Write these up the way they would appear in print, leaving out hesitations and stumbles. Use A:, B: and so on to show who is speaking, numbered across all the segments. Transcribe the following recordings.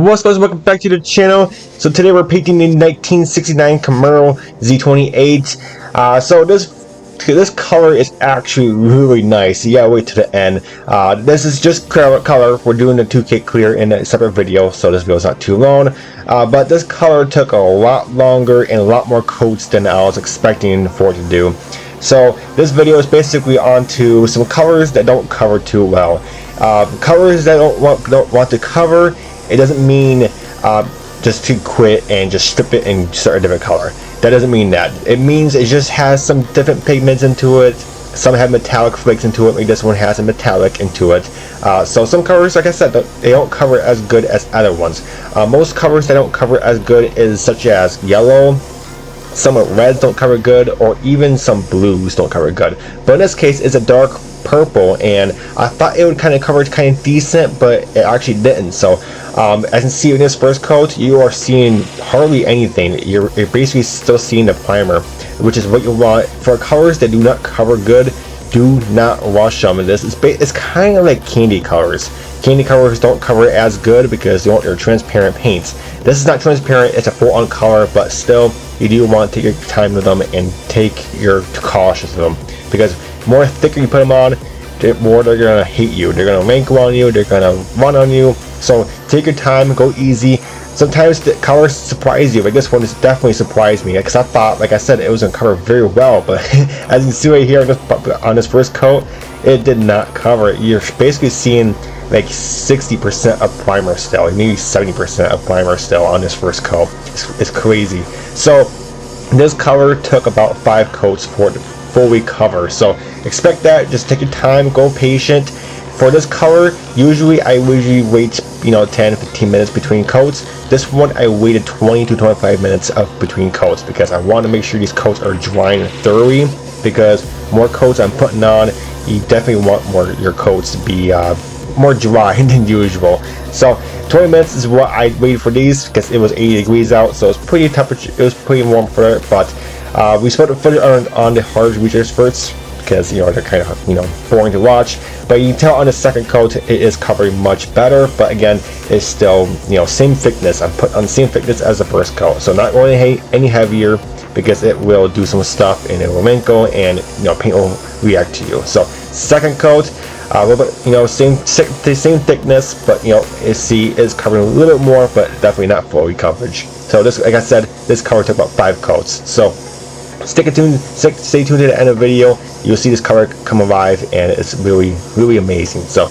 A: What's up guys, welcome back to the channel. So today we're painting the 1969 Camaro Z28. So this color is actually really nice. You gotta wait to the end. This is just color. We're doing the 2K clear in a separate video, so this video is not too long. But this color took a lot longer and a lot more coats than I was expecting for it to do. So this video is basically onto some colors that don't cover too well. Colors that don't want to cover. It doesn't mean just to quit and just strip it and start a different color. That doesn't mean that. It means it just has some different pigments into it. Some have metallic flakes into it. Like this one has a metallic into it. So some colors, like I said, they don't cover as good as other ones. Most colors that don't cover as good is such as yellow. Some reds don't cover good, or even some blues don't cover good. But in this case, it's a dark purple, and I thought it would kind of cover it kind of decent, but it actually didn't. So as you can see in this first coat, you are seeing hardly anything. You're basically still seeing the primer, which is what you want for colors that do not cover good. Do not rush them. And it's kind of like candy colors. Candy colors don't cover as good because you want your transparent paints. This is not transparent, it's a full-on color, but still you do want to take your time with them and take your cautious with them, because more thicker you put them on, the more they're gonna hate you. They're gonna wrinkle on you, they're gonna run on you. So take your time, go easy. Sometimes the colors surprise you. Like this one has definitely surprised me, because I thought, like I said, it was gonna cover very well, but as you can see right here on this first coat, it did not cover it. You're basically seeing like 60% of primer still, maybe 70% of primer still on this first coat. It's crazy. So this color took about 5 coats for it to fully cover. So expect that. Just take your time, go patient. For this color, usually I wait 10-15 minutes between coats. This one I waited 20 to 25 minutes between coats, because I want to make sure these coats are drying thoroughly, because more coats I'm putting on, you definitely want your coats to be more dry than usual. So 20 minutes is what I waited for these, because it was 80 degrees out, so it's pretty temperature. It was pretty warm for it. But we spent the footage on the hard reachers first, because they're kind of boring to watch. But you can tell on the second coat it is covering much better. But again, it's still same thickness. I'm put on the same thickness as the first coat, so not really any heavier, because it will do some stuff and it will wrinkle and paint will react to you. So second coat, a little bit same thickness, but see is covering a little bit more, but definitely not fully coverage. So this, like I said, this color took about 5 coats. So stay tuned to the end of the video. You'll see this color come alive, and it's really amazing. So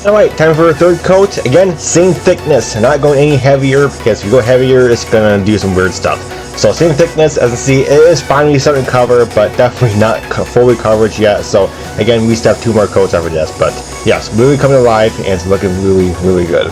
A: alright, time for a third coat. Again, same thickness, not going any heavier, because if you go heavier, it's gonna do some weird stuff. So same thickness. As you see, it is finally starting to cover, but definitely not fully coverage yet. So again, we still have 2 more coats after this, but yes, really coming alive, and it's looking really good.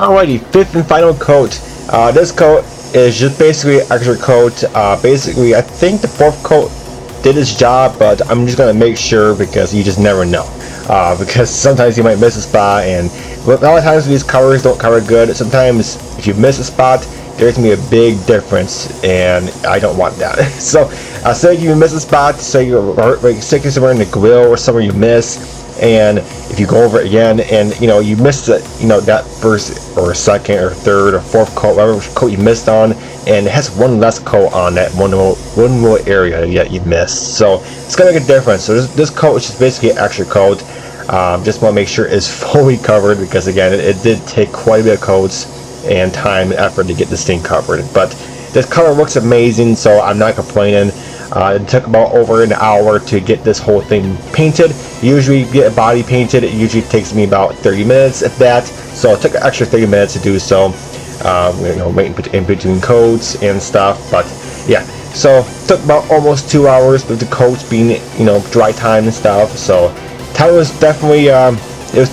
A: Alrighty, fifth and final coat. This coat is just basically extra coat. Basically, I think the fourth coat did its job, but I'm just gonna make sure because you just never know. Because sometimes you might miss a spot, and a lot of times these colors don't cover good. Sometimes if you miss a spot, there's gonna be a big difference, and I don't want that. So, say you miss a spot, say you're stick somewhere in the grill or somewhere you miss, and if you go over it again, and you missed it, that first or second or third or fourth coat, whatever coat you missed on, and it has one less coat on that one little area that you missed. So it's gonna make a difference. So this coat is just basically an extra coat. Just want to make sure it's fully covered, because again, it did take quite a bit of coats and time and effort to get this thing covered. But this color looks amazing, so I'm not complaining. It took about over an hour to get this whole thing painted. Usually get a body painted, it usually takes me about 30 minutes if that, so it took an extra 30 minutes to do so. Waiting in between coats and stuff. But yeah, so it took about almost 2 hours with the coats being dry time and stuff. So time was definitely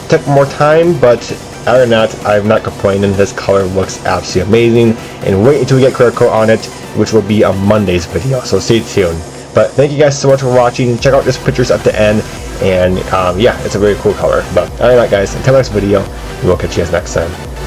A: took more time, but other than that, I'm not complaining. This color looks absolutely amazing, and wait until we get clear coat on it, which will be on Monday's video, so stay tuned. But thank you guys so much for watching. Check out these pictures at the end, and yeah, it's a really cool color. But alright guys, until next video, we'll catch you guys next time.